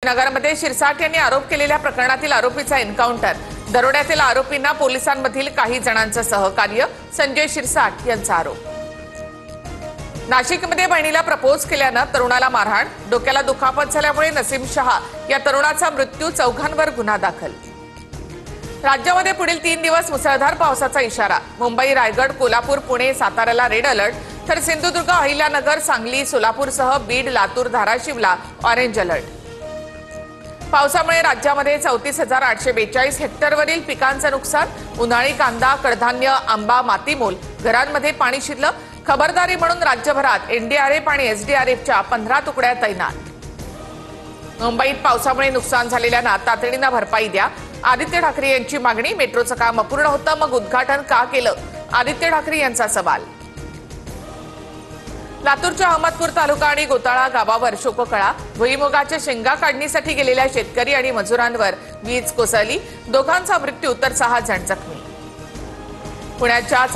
नगरमध्ये शिरसाट यांनी आरोप केलेल्या प्रकरणातील आरोपीचा एन्काउंटर, दरोड्यातील आरोपींना पोलिसांमधील काही जणांचं सहकार्य, संजय शिरसाट यांचा आरोप। नाशिकमध्ये बहिणीला प्रपोज केल्यानं तरुणाला मारहाण, डोक्याला दुखापत झाल्यामुळे नसीम शहा या तरुणाचा मृत्यू, चौघांवर गुन्हा दाखल। राज्यामध्ये पुढील 3 दिवस मुसळधार पावसाचा इशारा, मुंबई, रायगड, कोल्हापूर, पुणे, साताऱ्याला रेड अलर्ट, तर सिंधुदुर्ग, अहिल्यानगर, सांगली, सोलापूरसह बीड, लातूर, धाराशिवला ऑरेंज अलर्ट। पावसामुळे राज्यामध्ये 34,842 हेक्टरवरील पिकांचं नुकसान, उन्हाळी कांदा, कडधान्य, आंबा मातीमोल, घरांमध्ये पाणी शिरलं। खबरदारी म्हणून राज्यभरात एनडीआरएफ आणि एसडीआरएफच्या 15 तुकड्या तैनात। मुंबईत पावसामुळे नुकसान झालेल्यांना तातडीनं भरपाई द्या, आदित्य ठाकरे यांची मागणी। मेट्रोचं काम अपूर्ण होतं, मग उद्घाटन का केलं, आदित्य ठाकरे यांचा सवाल। लातूरच्या अहमदपूर तालुका आणि गोताळा गावावर शोककळा, भुईमुगाच्या शेंगा काढणीसाठी गेलेल्या शेतकरी आणि मजुरांवर वीज कोसळली, दोघांचा मृत्यू तर 6 जण जखमी। पुण्याच्या